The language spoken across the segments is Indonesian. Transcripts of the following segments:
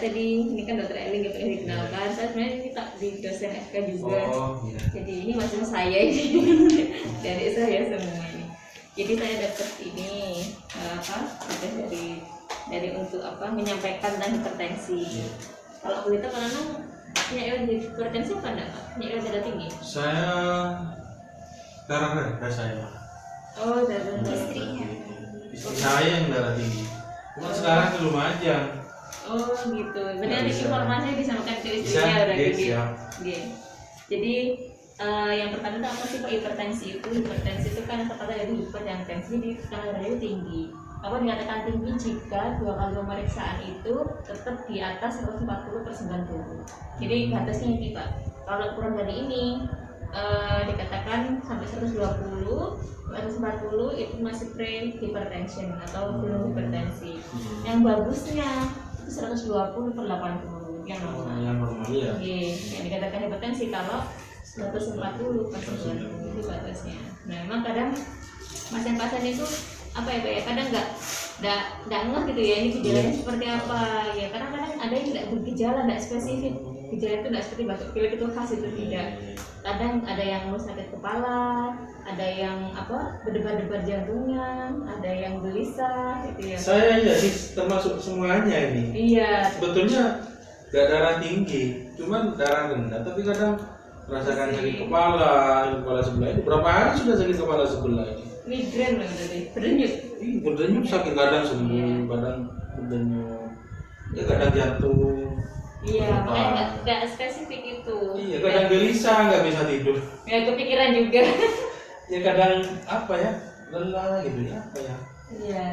tadi ini kan dokter Eli nggak boleh dikenalkan, saya sebenarnya ini tak di dosen FK juga. Iya. Jadi ini macam saya ini dari saya semua ini. Jadi saya dapat ini ada dari untuk menyampaikan tentang hipertensi. Iya. Kalau boleh tahu karena penyakit hipertensi apa enggak Pak? Penyakit darah tinggi? Saya darah rendah saya. Oh, darah Istrinya. Istri saya yang darah tinggi. Cuma sekarang belum aja. Oh gitu. Berarti Nggak nanti bisa. informasinya disampaikan ke Bisa, istrinya berarti. iya, siap. Iya. Jadi yang pertama itu apa sih Pak hipertensi itu? Hipertensi itu kan kata dari hiper yang tensi di tekanan darahnya tinggi. Apa dikatakan tinggi jika 2 kali pemeriksaan itu tetap di atas 140/90. Jadi batasnya ini Pak. Kalau kurang dari ini dikatakan sampai 120, 140 itu masih pre-hypertension atau belum hipertensi. Yang bagusnya itu 120/80 yang normal. Yang normal ya. Oke, yang dikatakan hipertensi kalau 140/90 itu batasnya. Nah, memang kadang pasien-pasien itu apa ya Pak ya, kadang nggak ngeh gitu ya ini gejalanya seperti apa ya, kadang-kadang ada yang tidak bergejala, nggak spesifik gejala itu nggak seperti batuk pilek itu khas itu tidak. Kadang ada yang sakit kepala, ada yang berdebar-debar jantungnya, ada yang gelisah gitu ya. Saya ya sih termasuk semuanya ini. Iya. Sebetulnya gak darah tinggi, cuman darah rendah. Tapi kadang merasakan sakit kepala sebelah ini. Berapa hari sudah sakit kepala sebelah ini? Migrain loh tadi, berdenyut. Berdenyut sakit kadang sembuh, kadang berdenyut. Ya kadang jantung. Iya, makanya nggak spesifik itu. Iya, kadang gelisah nggak bisa tidur. Ya kepikiran juga. Ya kadang lelah gitu ya Iya.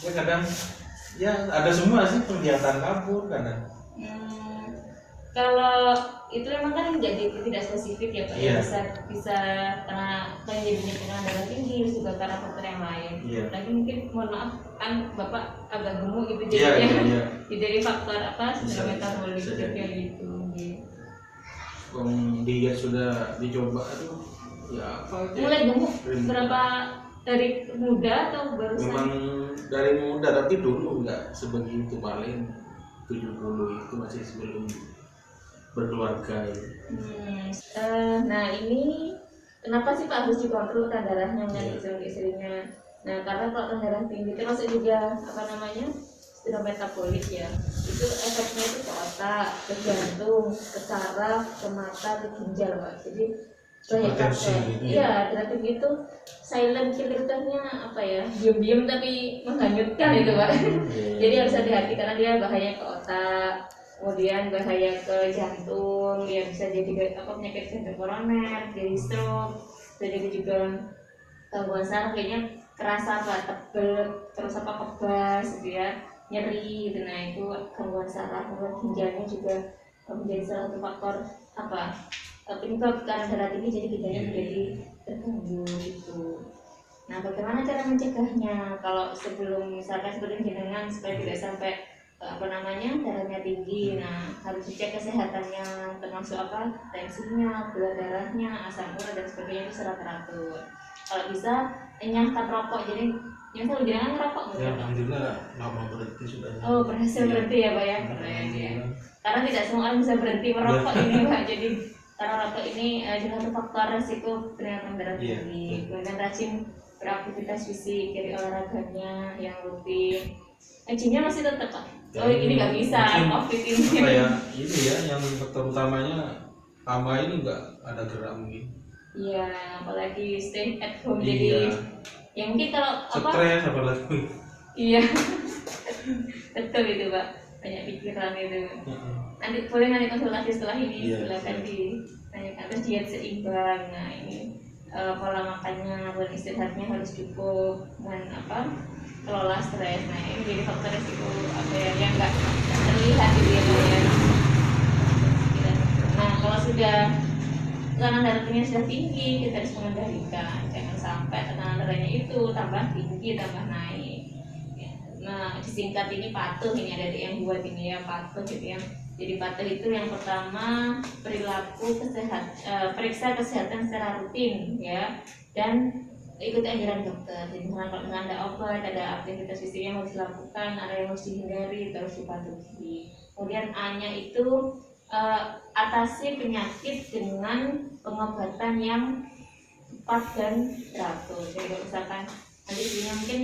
Ya kadang ya ada semua sih, kegiatan kabur kadang. Kalau itu memang kan tidak spesifik ya Pak. Iya. Bisa karena penyebabnya tekanan darah tinggi, juga karena faktor yang lain. Iya. Tapi mungkin mohon maaf kan Bapak agak gemuk gitu Iya, jadinya. iya. Dari faktor Bisa, metabolik bisa kayak jadi. gitu. Diet sudah dicoba, aduh ya apa aja. Mulai gemuk Dari muda. berapa dari muda atau barusan? Memang dari muda, tapi dulu nggak sebegitu, paling 70 itu masih sebelum berkeluarga ya. Nah ini kenapa sih Pak harus dikontrol kan darahnya Iya. sama istrinya? Nah karena kalau darah tinggi termasuk juga sindrom metabolik ya, itu efeknya itu ke otak, ke jantung, ke saraf, ke mata, ke ginjal Pak. Jadi banyak Hipertensi faktor. gitu ya? Iya, darah tinggi itu silent killer-nya diam-diam tapi menghanyutkan itu Pak. Jadi harus hati-hati karena dia bahaya ke otak, kemudian bahaya ke jantung, ya bisa jadi penyakit jantung koroner, jadi stroke, bisa jadi juga gangguan saraf kayaknya kerasa tebel, terus kebas gitu ya, nyeri gitu. Nah itu gangguan saraf, kemudian ginjalnya juga menjadi salah satu faktor penyebab karena darah tinggi, jadi ginjalnya menjadi terganggu gitu. Nah bagaimana cara mencegahnya kalau misalkan sebelum jenengan supaya tidak sampai darahnya tinggi? Nah harus dicek kesehatannya, termasuk tensinya, gula darahnya, asam urat dan sebagainya itu secara teratur. Kalau bisa enyahkan rokok, jadi misal jangan ngerokok Ya alhamdulillah lama berhenti sudah. Oh berhasil berhenti ya Pak ya, keren ya. Karena tidak semua orang bisa berhenti merokok ini Pak. Jadi karena rokok ini juga satu faktor resiko penyakit darah tinggi. Kemudian rajin beraktivitas fisik, dari olahraganya yang rutin. Gymnya masih tetap Pak? Oh ini nggak bisa, COVID ini. Apa ya, ini ya yang terutamanya sama ini nggak ada gerak mungkin. Iya, apalagi stay at home Iya. jadi ya mungkin kalau Stres apalagi. Iya. Betul itu Pak, banyak pikiran itu. Nanti konsultasi setelah ini, Iya, silakan ditanyakan. Terus diet seimbang. Nah ini pola makannya dan istirahatnya harus cukup, dan kelola stres. Nah ini jadi faktor resiko yang nggak terlihat gitu ya Pak ya. Nah kalau sudah tekanan darahnya sudah tinggi, kita harus mengendalikan, jangan sampai tekanan darahnya itu tambah tinggi, tambah naik. Nah disingkat ini patuh, ini ada yang buat ini ya, patuh gitu ya. Jadi patuh itu yang pertama periksa kesehatan secara rutin ya, dan ikuti anjuran dokter. Jadi misalnya kalau misalnya ada obat, ada aktivitas fisik yang harus dilakukan, ada yang harus dihindari, terus dipatuhi. Kemudian A-nya itu atasi penyakit dengan pengobatan yang tepat dan teratur. Jadi kalau misalkan nanti ibunya mungkin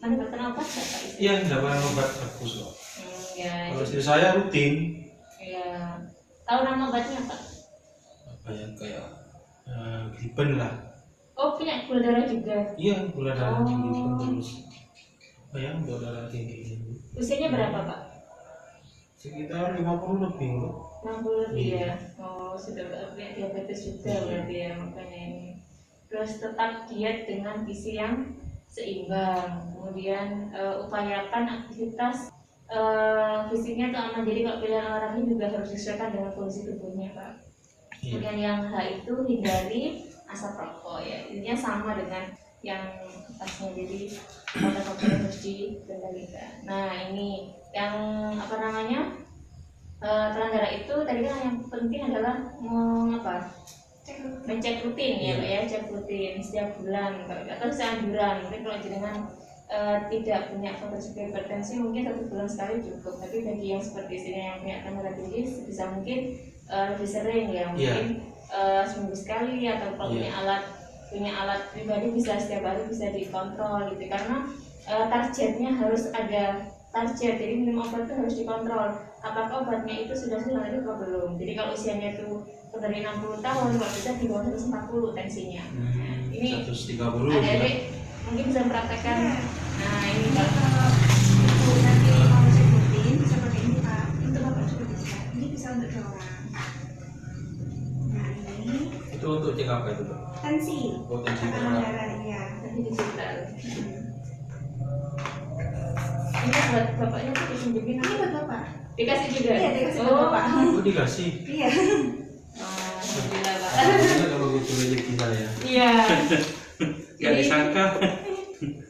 mendapatkan obat nggak Pak? Iya, mendapatkan obat bagus kok. Ya, Kalau istri saya rutin. ya. Tahu nama obatnya Pak? Apa ya, kayak gripen lah. Oh, punya gula darah juga. Iya, gula darah Oh. tinggi kan terus. Apa ya, gula darah tinggi. Usianya berapa Pak? Sekitar 50 lebih kok. 60 lebih Iya. ya. Oh, sudah punya diabetes juga berarti ya, makanya ini. Terus tetap diet dengan gizi yang seimbang. Kemudian upayakan aktivitas fisiknya itu aman. Jadi kalau pilihan olahraganya juga harus disesuaikan dengan kondisi tubuhnya Pak. Iya. Kemudian yang H itu hindari asap rokok ya. Intinya sama dengan yang atasnya, jadi faktor-faktor harus dikendalikan. Nah ini yang apa namanya tekanan darah itu tadi kan yang penting adalah ngecek rutin ya Pak ya, cek rutin setiap bulan atau seanjuran. Mungkin kalau jenengan tidak punya kondisi hipertensi mungkin 1 bulan sekali cukup, tapi bagi yang seperti sini yang punya tekanan darah tinggi bisa mungkin lebih sering ya, mungkin seminggu sekali, atau kalau punya alat pribadi bisa setiap hari bisa dikontrol gitu, karena targetnya harus ada target. Jadi minum obat itu harus dikontrol apakah obatnya itu sudah sesuai atau belum. Jadi kalau usianya itu dari 60 tahun kalau bisa di bawah 140 tensinya. Ini 130 ya. adik-adik mungkin bisa mempraktekkan. Nah ini Pak. Ibu nanti mau sebutin seperti ini Pak. Itu Bapak juga bisa. Ini bisa untuk 2 orang. Nah ini Itu untuk cek apa itu, Pak? tensi. Oh, tensi Tekanan darah. darah ya. Tadi digital. Ini buat bapaknya tuh disunjukin Ini buat Bapak. dikasih juga. Iya, dikasih buat Bapak. Oh, dikasih. Iya. Alhamdulillah Pak. Alhamdulillah kalau gitu rezeki saya. Iya. Gak disangka.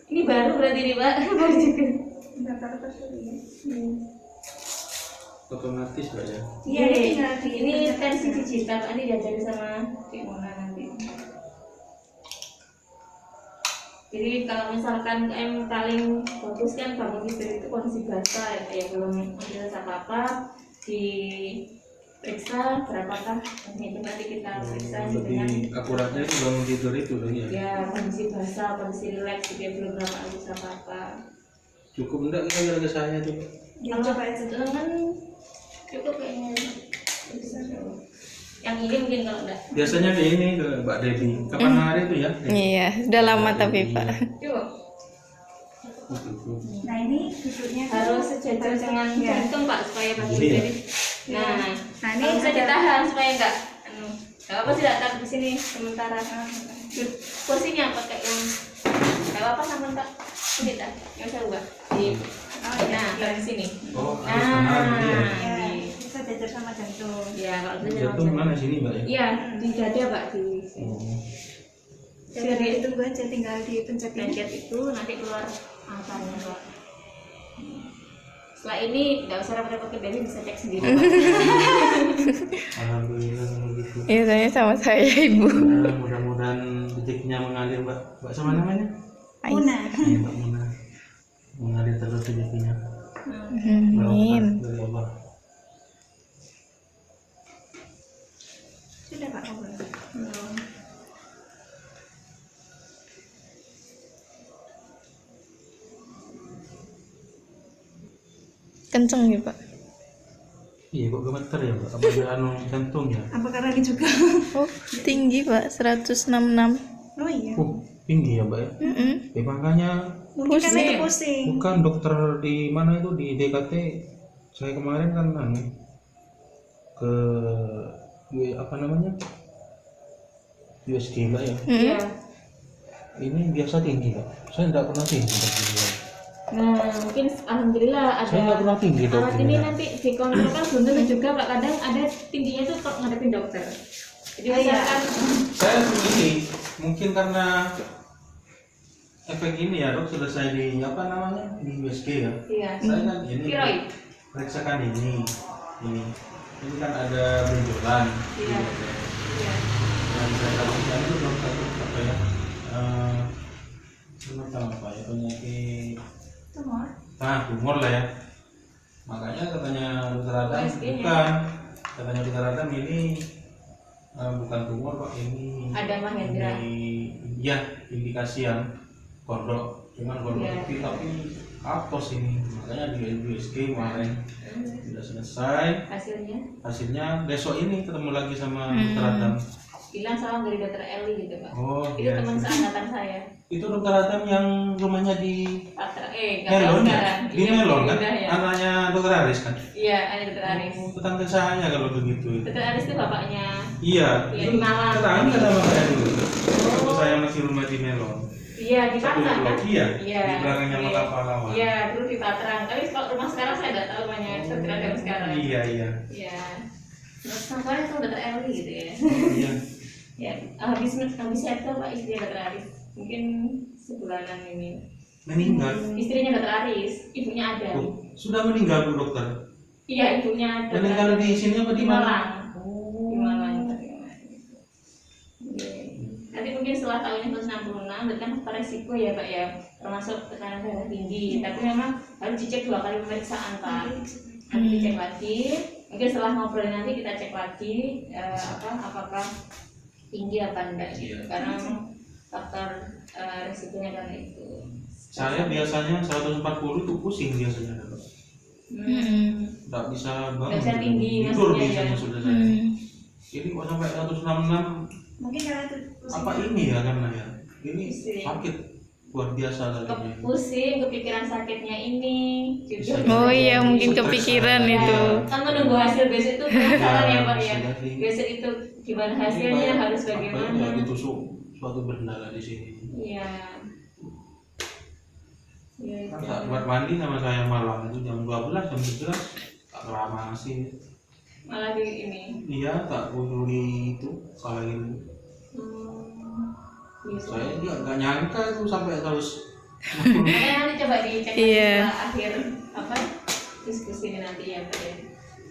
Ini baru berarti nih Pak. Baru juga. Bapak lepas dulu ya. Otomatis Pak ya. Iya, ini tinggal di Ini tensi digital Pak, ini diajari sama Cik Mona nanti. Jadi kalau misalkan yang paling bagus kan bangun tidur itu kondisi basah ya, belum ada apa-apa, diperiksa berapakah itu nanti kita periksa dengan Lebih akuratnya itu bangun tidur itu loh ya. ya kondisi basah, kondisi rileks, dia belum berapa habis apa-apa. Cukup enggak kira-kira ke saya tuh? Ya, coba aja. Lengan cukup kayaknya bisa. Yang ini mungkin kalau enggak. Biasanya di ini ke Mbak Devi. Kapan hari itu ya? Iya, sudah lama tapi Pak. Cukup. Nah ini duduknya Harus sejajar dengan ya. jantung Pak supaya bagus. Iya. Jadi nah, Nah, ini ini bisa ada- ditahan supaya enggak enggak apa sih, taruh di sini sementara. Kursinya pakai yang enggak apa-apa sama Pak. Ini tak, yang saya ubah. Di nah, taruh di sini. Oh, harus benar ini ya. Ya, Ini. bisa jajar sama jantung. Ya, kalau bisa Jatuh mana sini Mbak ya? Iya, di dada Pak, di sini. Oh. Jadi ditunggu aja, tinggal dipencet ini. Pencet itu nanti keluar angkanya Pak. Setelah ini nggak usah repot-repot ke Dewi, bisa cek sendiri Pak. Alhamdulillah kalau gitu. Iya, tanya sama saya Ibu. Nah, mudah-mudahan rezekinya mengalir Mbak. Mbak sama namanya? Muna. Iya Mbak Muna. Mengalir terus rezekinya. Amin. Dari Allah. Sudah Pak, ngobrol. Kenceng ya Pak. Iya kok gemeter ya Mbak? Apa ada anu jantung ya? Apa karena ini juga? Oh, tinggi Pak, 166. Oh iya. Tinggi ya Mbak ya? Makanya Mungkin karena itu Pusing. pusing. bukan dokter di mana itu di DKT. Saya kemarin kan anu ke apa namanya? USG Mbak ya. Iya. Ini biasa tinggi Mbak. Saya tidak pernah tinggi Mbak. Nah, mungkin alhamdulillah Saya nggak ada pernah tinggi dok. alat ini nanti dikontrol kan belum tentu juga Pak, kadang ada tingginya tuh kalau ngadepin dokter. Jadi Oh, iya. misalkan Saya ini mungkin karena efek ini ya dok, selesai di apa namanya di USG ya. iya, Saya kan ini tiroid. periksakan ini kan ada benjolan. Iya. Iya. Dan saya tahu itu dokter apa ya semacam apa ya, penyakit Tumor. tumor lah ya. Makanya katanya dokter Adam bukan, katanya dokter Adam ini bukan tumor Pak, ini Ada Mahendra. ya indikasi yang kondok, cuman kondok Iya. kecil tapi apos ini, makanya di USG kemarin sudah selesai. Hasilnya besok ini ketemu lagi sama dokter Adam. Bilang salam dari dokter Eli gitu Pak. Oh Itu iya, teman seangkatan saya. itu dokter Adam yang rumahnya di Patra, nggak tahu Melon ya, sekarang. di Iya, Melon kan, udah ya. anaknya dokter Aris kan. Iya, ada dokter Aris. Oh, tetangga saya kalau begitu. Dokter Aris itu bapaknya. Iya, Iya, di Malang. tetangga sama saya dulu. Waktu saya masih rumah di Melon. Iya, di Satu Patrang kan? blok, iya, Iya. di belakangnya Iya. Makam Pahlawan. Iya, dulu di Patrang. Tapi kalau rumah sekarang saya nggak tahu banyak dokter Adam sekarang. Iya, iya. Iya. Terus sampai itu dokter Eli gitu ya. Oh, iya. Ya, habis itu Pak istri dokter Aris. Mungkin sebulanan ini. Meninggal. Istrinya dokter Aris, ibunya ada. Oh, sudah meninggal Bu dokter. Iya, ibunya ada. Meninggal di sini apa di mana? Malang. Oh. Di Malang. Iya. Nanti mungkin setelah tahun 1966 berarti kan resiko ya Pak ya, termasuk tekanan darah tinggi. Tapi memang harus dicek 2 kali pemeriksaan Pak. Nanti dicek lagi. Mungkin setelah ngobrol nanti kita cek lagi apakah tinggi apa enggak gitu. Iya. Karena memang faktor resikonya karena itu. Saya biasanya 140 itu pusing biasanya Dok. Nggak bisa bangun. Nggak bisa tinggi tidur maksudnya biasanya ya. sudah saya. Ini kok sampai 166 Mungkin karena itu apa ini ya karena ya? Ini Pusing. sakit luar biasa tadi. Pusing, kepikiran sakitnya ini. Juga. Oh iya, mungkin Stres kepikiran saya. itu. Kan menunggu hasil besok itu penasaran ya Pak ya. sudah sih. Besok itu gimana hasilnya, Ini harus kayak apa bagaimana. ya, ditusuk suatu benda lah di sini. Iya. Iya. Kan tak buat mandi sama saya malam itu jam 12 jam 11 tak lama sih. Malah di ini. Iya tak kudu di itu salahin. Iya. Saya juga nggak nyangka itu sampai terus. Makanya nanti coba dicek lagi Iya. setelah akhir diskusi ini nanti ya Pak ya.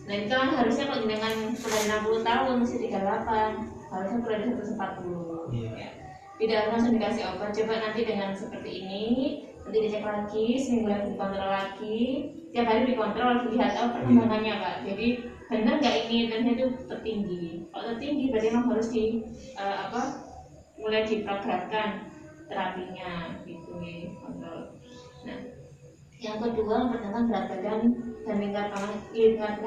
Nah itu kan harusnya kalau dengan sudah 60 tahun masih 38, harusnya sudah ada 140. Iya. Ya. Tidak harus langsung dikasih obat. Coba nanti dengan seperti ini, nanti dicek lagi, seminggu lagi dikontrol lagi, tiap hari dikontrol, lihat perkembangannya Pak. Jadi benar nggak ini ternyata itu tertinggi. Kalau tertinggi berarti memang harus mulai diprogramkan terapinya gitu ya, kontrol. Nah, yang kedua pertama berat badan dan lingkar tengah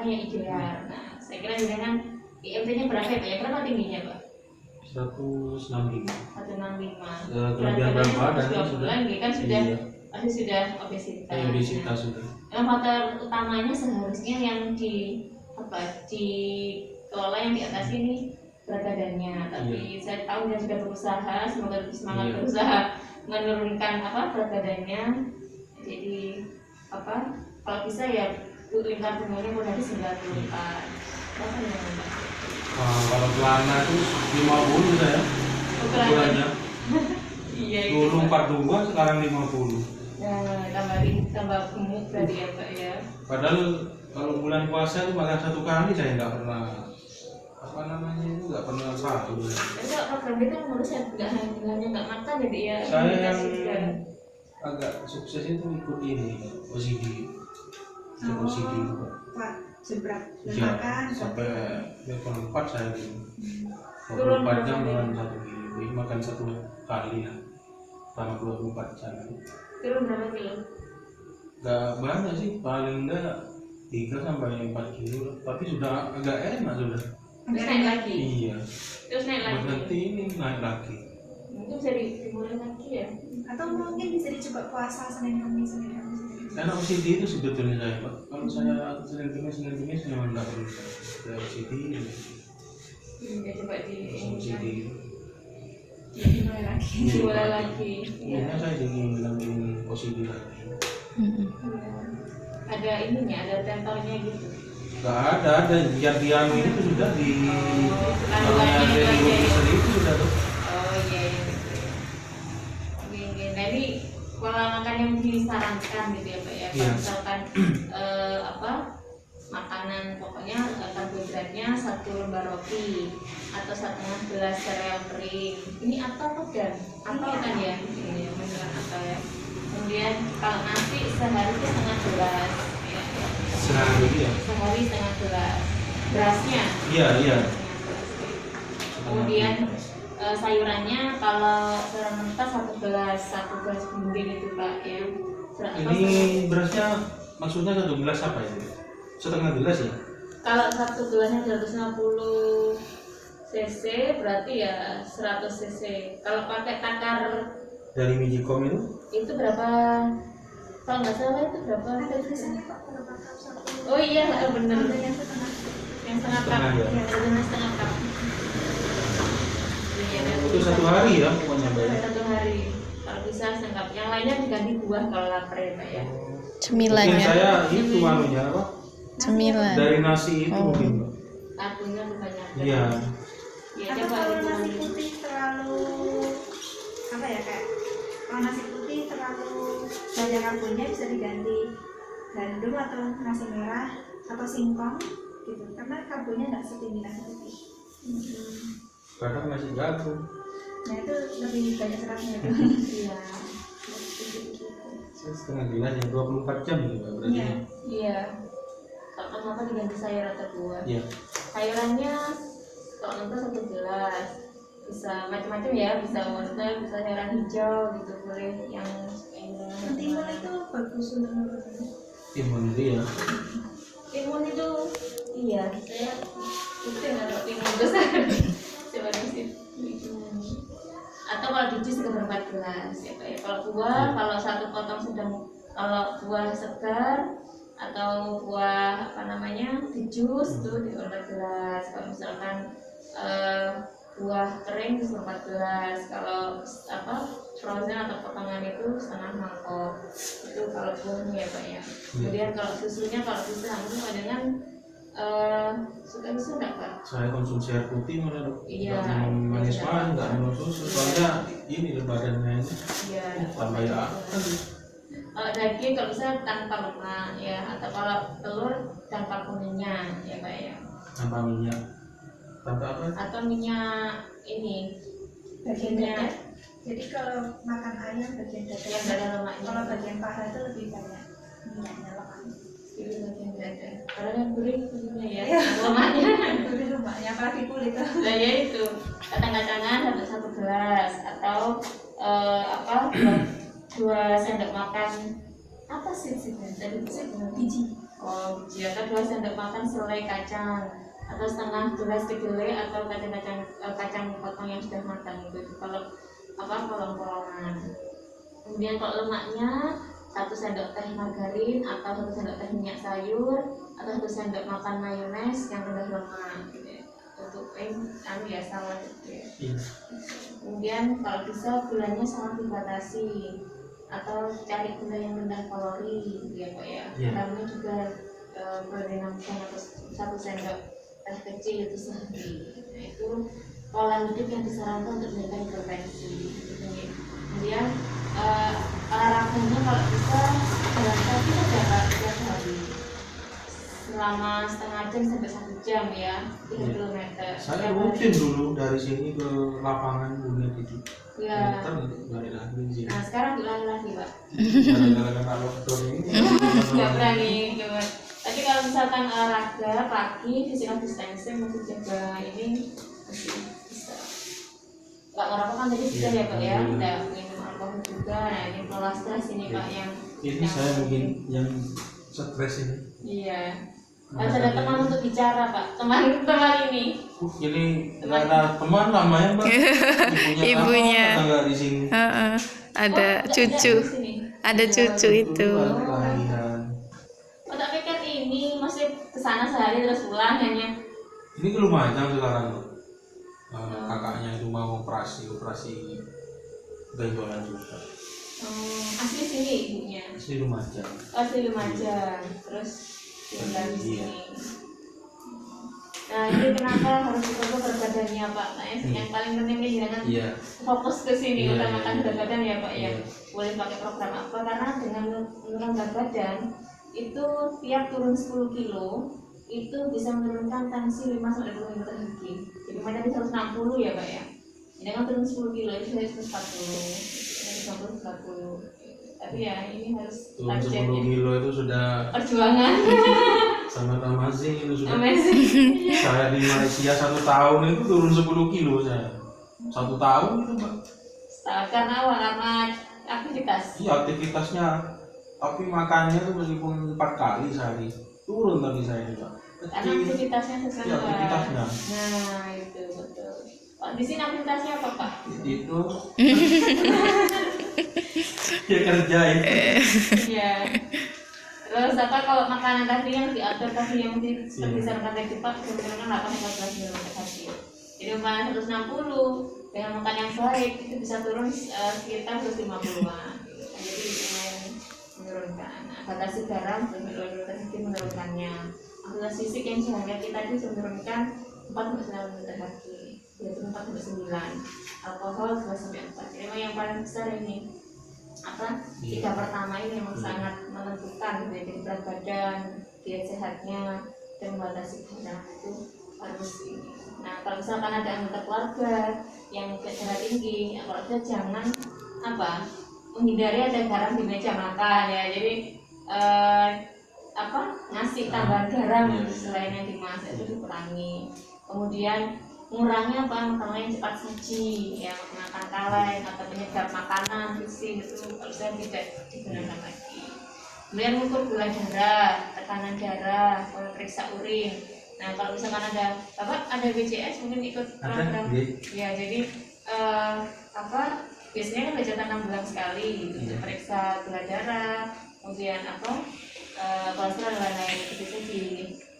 yang ideal. Nah, saya kira dengan IMT-nya berapa ya Pak? Ya berapa tingginya Pak? 165. 165. Kelebihan berat badan kan 20 sudah. lagi kan sudah Iya. pasti sudah obesitas. Obesitas Nah, sudah. yang faktor utamanya seharusnya yang dikelola yang di atas ini berat badannya. Tapi saya tahu dia sudah berusaha, semoga lebih semangat Iya. berusaha menurunkan berat badannya. Jadi kalau bisa ya lingkar tumornya kurang dari 94. Berapa ya Mbak? Kalau celana itu 50 saya. Ukurannya. Iya Dulu 42 sekarang 50. Nah, tambah gemuk berarti ya Pak ya. Padahal kalau bulan puasa itu makan 1 kali saya nggak pernah nggak pernah sahur. Tapi kalau program itu menurut saya hanya nggak makan jadi ya. Saya imunitas juga. yang agak sukses itu ikut ini OCD. Ikut OCD itu. Pak seberat Ya, makan sampai level 4 saya dulu. Turun 24 jam berapa makan 1 kilo, makan 1 kali lah. Selama 24 jam. Turun berapa kilo? Gak banyak sih, paling enggak 3 sampai 4 kilo, tapi sudah agak enak sudah. Terus naik lagi. Iya. Terus naik lagi. Berhenti ini naik lagi. Mungkin bisa dimulai lagi ya. atau mungkin bisa dicoba puasa Senin Kamis Senin Kamis Senin Kamis. Karena OCD itu sebetulnya saya, Pak. Kalau saya Senin Kamis memang enggak perlu saya OCD ini. Ya coba OCD. dimulai lagi. Dimulai lagi. Iya, Ya. saya jadi ngilangin OCD lagi. Ada ininya, ada tempornya gitu. Gak ada diam-diam ini tuh sudah di Kandungannya itu dari aja ya. officer itu sudah tuh. Oh iya iya gitu. Oke. Nah ini pola makan yang disarankan gitu ya Pak ya. Iya. Misalkan makan makanan pokoknya karbohidratnya 1 lembar roti atau 1,5 gelas sereal kering. Ini apa dan apa kan ya? Ini beneran apa ya? Kemudian kalau nasi sehari itu setengah gelas, ya. Sehari ya. Sehari setengah gelas. Berasnya. Iya. Kemudian sayurannya kalau sayuran mentah 1 gelas bimbing itu Pak ya. Ini berasnya maksudnya 1 gelas apa ya? Setengah gelas ya? Kalau 1 gelasnya 250 cc berarti ya 100 cc. Kalau pakai takar Dari Mijikom itu berapa? Kalau nggak salah itu berapa? Ada tulisannya kok berapa cup satu. Oh iya bener. Ada yang setengah. Yang setengah cup. Setengah, ya? Ya, ada setengah cup. Iya, itu 1 hari ya pokoknya Mbak. 1 hari. Kalau bisa setengah cup. Yang lainnya diganti buah kalau lapar ya Pak ya. Mungkin Cemilannya. saya itu anunya apa? Cemilan. Dari nasi itu Oh. mungkin Mbak. Akunya banyak. Iya. Iya Atau coba kalau itu. nasi putih terlalu apa ya kayak kalau nasi putih terlalu banyak karbonnya bisa diganti gandum atau nasi merah atau singkong gitu karena karbonnya nggak setinggi nasi putih. Kadang nasi jagung. Nah itu lebih banyak seratnya itu. Iya. Saya setengah gelas yang 24 jam gitu Mbak berarti. Iya. Iya. Kalau apa diganti sayur atau buah. Iya. Sayurannya kalau mentah 1 gelas. Bisa macam-macam ya, bisa wortel, bisa sayuran hijau gitu, boleh yang Timun itu bagus untuk menurutnya. Timun itu ya. timun itu iya saya itu yang ada timun terus coba sih timun. Atau kalau di jus 4 gelas ya Pak ya. Kalau buah kalau 1 potong sedang, kalau buah segar atau buah apa namanya di jus tuh di 4 gelas. Kalau misalkan buah kering di 4 gelas. Kalau apa frozen atau potongan itu setengah mangkok itu kalau buahnya ya Pak ya. Kemudian kalau susunya kalau bisa mungkin dengan suka susu enggak Pak? Saya konsumsi air putih malah Dok. Iya. Nggak minum manis Iya. manis, nggak minum susu. Soalnya ini loh badannya ini. Iya. Tambah ya. Kalau daging kalau bisa tanpa lemak ya, atau kalau telur tanpa kuningnya ya Pak ya. Tanpa minyak. Tanpa apa? Atau minyak ini Bagian minyak dada. Jadi kalau makan ayam bagian dada. yang ada lemaknya. Kalau bagian paha itu lebih banyak minyaknya lemak. Itu bagian dada. Karena yang gurih punya ya, Iya. lemaknya. Itu lemaknya apalagi kulit. Nah ya itu kacang-kacangan 1 gelas atau apa 2 sendok makan apa sih tadi Biji. oh biji atau 2 sendok makan selai kacang atau setengah gelas kedelai atau kacang potong yang sudah matang itu kalau apa polong-polongan. Kemudian kalau lemaknya 1 sendok teh margarin atau 1 sendok teh minyak sayur atau 1 sendok makan mayones yang rendah lemak gitu ya. Untuk ya salad gitu ya. Iya. Kemudian kalau bisa gulanya sangat dibatasi atau cari gula yang rendah kalori gitu ya Pak ya. Iya. Garamnya juga boleh 6 atau 1 sendok teh kecil itu sehari. Nah itu pola hidup yang disarankan untuk menjaga hipertensi. Kemudian olahraganya kalau bisa jalan kaki saja Pak setiap hari selama setengah jam sampai 1 jam ya 3 km. Saya rutin dulu dari sini ke lapangan dunia itu. Ya. Meter itu dari lagi di sini. Nah sekarang diulangi lagi Pak. Gara-gara kena lockdown ini. Nggak berani coba. Tapi kalau misalkan olahraga pagi physical distancing masih jaga ini masih bisa. Nggak ngerokok kan tadi bisa ya Pak ya. Nggak minum alkohol juga. Nah ini pola stres ini Pak yang Ini saya mungkin yang stres ini. iya. Harus ada teman untuk bicara Pak. Teman ini. Ini nggak ada teman namanya Mbak. Ibunya. Apa, tetangga di sini. Heeh. Ada Oh, cucu. nggak di sini. Ada cucu itu. Kelahiran. Oh tak pikir ini masih kesana sehari terus pulang hanya. Ini ke Lumajang sekarang Mbak. Kakaknya itu mau operasi benjolan juga. Asli sini ibunya. Asli Lumajang. Asli Lumajang. Terus tinggal di Iya. sini. Nah ini kenapa harus dicoba berat badannya Pak? Nah yang paling penting ini jangan Iya. fokus ke sini Iya, utamakan iya. berat badan ya Pak ya. Iya. Boleh pakai program apa? Karena dengan menurunkan berat badan itu tiap turun 10 kilo itu bisa menurunkan tensi 5-20 mm Hg. Jadi mana di 160 ya Pak ya. Ini kan turun 10 kilo itu dari 140, 140. Tapi ya ini harus turun 10 kilo itu sudah perjuangan. sangat amazing itu sudah. Amazing. Saya di Malaysia 1 tahun itu turun 10 kilo saya. 1 tahun itu Pak. Karena apa? Karena aktivitas. Iya aktivitasnya. Tapi makannya tuh meskipun 4 kali sehari turun tapi saya juga. Karena aktivitasnya sesuai. Iya aktivitasnya. Nah itu betul. Oh, di sini aktivitasnya apa Pak? Itu. Ya kerja itu. Iya. Terus apa kalau makanan tadi yang diatur tadi yang seperti saran tadi Pak, sebenarnya 8-14 mm Hg. Jadi makan 160 dengan makan yang baik itu bisa turun sekitar 150-an. Jadi lumayan menurunkan. Batasi garam berarti menurunkannya. Aktivitas fisik yang seharusnya kita itu menurunkan 4-9 mm Hg, yaitu 4-9. Alkohol 2-4. Jadi memang yang paling besar ini apa 3 pertama ini memang sangat menentukan jadi berat badan, diet sehatnya, dan membatasi garam itu harus ini. Nah kalau misalkan ada anggota keluarga yang darah tinggi, keluarga jangan apa menghindari ada garam di meja makan ya. Jadi apa ngasih tambahan garam selain yang dimasak itu dikurangi. Kemudian mengurangi apa makanan yang cepat saji ya, makan kaleng atau penyedap makanan fisik itu harusnya tidak digunakan lagi. Kemudian mengukur gula darah, tekanan darah, periksa urin. Nah kalau misalkan ada apa ada BCS mungkin ikut program ya. Jadi apa biasanya kan hajatan 6 bulan sekali gitu, periksa gula darah, kemudian apa kolesterol dan lain-lain itu bisa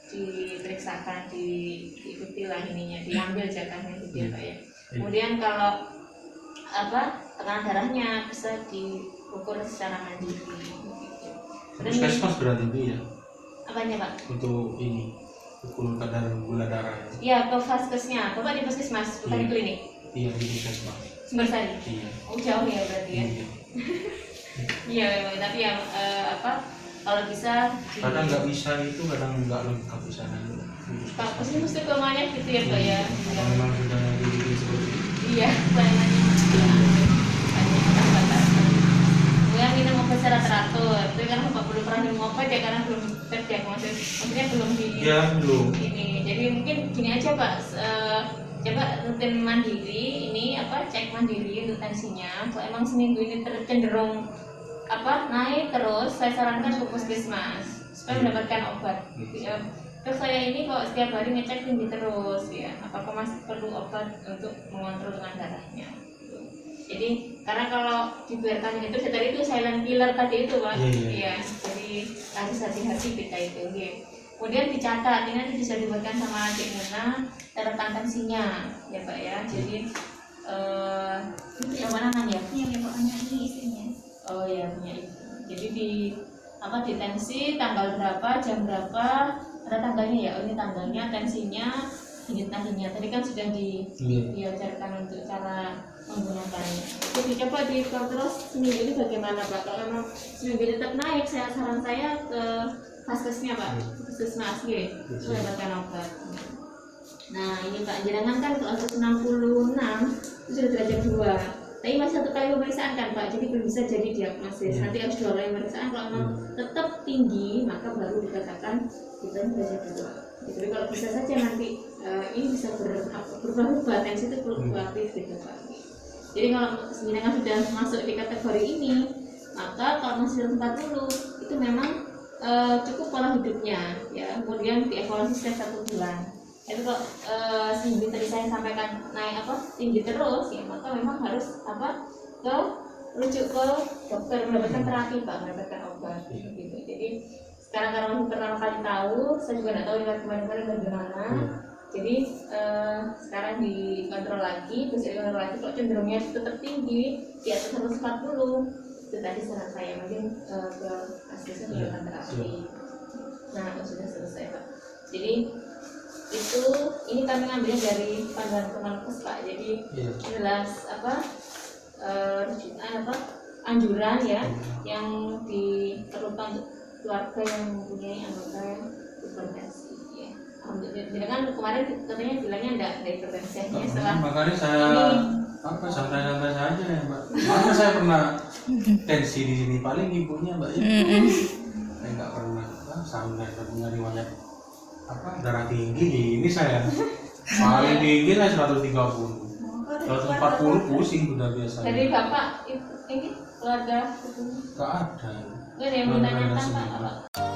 diperiksakan, diikuti lah ininya, diambil jatahnya gitu ya Pak ya. Kemudian kalau apa tekanan darahnya bisa diukur secara mandiri gitu. Puskesmas berarti itu ya? Apanya Pak? Untuk ini ukur kadar gula darah. Iya ke vaskesnya, Bapak di puskesmas bukan di klinik? Iya di puskesmas. Sumbersari? Iya. Oh jauh ya berarti ya? Iya memang, tapi yang apa kalau bisa kadang nggak bisa itu, kadang nggak lengkap di sana. Pak pasti mesti kemana gitu ya Pak ya? Memang sudah dibikin seperti itu. Iya, pelayanannya banyak keterbatasan. Kemudian minum obat secara teratur. Itu kan Bapak belum pernah minum obat ya karena belum terdiagnosis. Maksudnya belum di Ya belum. ini. Jadi mungkin gini aja Pak, coba rutin mandiri ini apa cek mandiri untuk tensinya. Kalau emang seminggu ini cenderung apa naik terus, saya sarankan ke puskesmas supaya mendapatkan obat gitu ya. Terus saya ini kok setiap hari ngecek tinggi terus ya, apakah masih perlu obat untuk mengontrol dengan darahnya gitu. Jadi karena kalau dibiarkan itu tadi itu silent killer tadi itu Pak. Iya. Jadi harus hati-hati kita itu gitu. Kemudian dicatat, ini nanti bisa dibuatkan sama Cik Muna catatan tensinya ya Pak ya. Jadi itu yang mana namanya? Iya pokoknya ini isinya. Oh ya punya itu. Jadi di apa di tensi tanggal berapa, jam berapa, ada tanggalnya ya. Oh ini tanggalnya, tensinya, digit nadinya. Tadi kan sudah diajarkan untuk cara menggunakannya. Itu dicoba terus seminggu ini bagaimana Pak? Kalau memang seminggu tetap naik, saran saya ke vaskesnya Pak, puskesmas gitu, mendapatkan obat. Nah ini Pak, jenengan kan kalau 166 itu sudah derajat 2. Tapi masih 1 kali pemeriksaan kan Pak, jadi belum bisa jadi diagnosis. Nanti harus 2 kali pemeriksaan, kalau memang tetap tinggi maka baru dikatakan kita derajat 2. Jadi kalau bisa saja nanti ini bisa berubah-ubah, tensi itu fluktuatif gitu Pak. Jadi kalau jenengan sudah masuk di kategori ini, maka kalau masih 40 itu memang cukup pola hidupnya ya. Kemudian dievaluasi setiap 1 bulan. Itu kok seminggu tadi saya sampaikan naik apa tinggi terus ya, maka memang harus apa ke rujuk ke dokter mendapatkan terapi Pak, mendapatkan obat gitu. Jadi sekarang karena masih pertama kali tahu, saya juga nggak tahu kemarin-kemarin bagaimana. Jadi sekarang dikontrol lagi, terus dikontrol lagi kok cenderungnya tetap tinggi di atas 140. Itu tadi saran saya mungkin ke asisten mendapatkan terapi. Nah sudah selesai Pak. Jadi itu ini kami ngambilnya dari pandangan Kemenkes Pak. Jadi jelas apa anjuran ya yang diperlukan untuk keluarga yang mempunyai anggota yang hipertensi ya. Alhamdulillah kan kemarin katanya bilangnya ada hipertensinya setelah makanya saya santai-santai saja ya mbak. Mana saya pernah tensi di sini paling ibunya mbak ya. Saya nggak pernah sampai punya riwayat darah tinggi ini saya paling tinggi saya 130, 140 pusing sudah biasa. dari bapak ini keluarga Nggak ada. nggak ada yang bertanya apa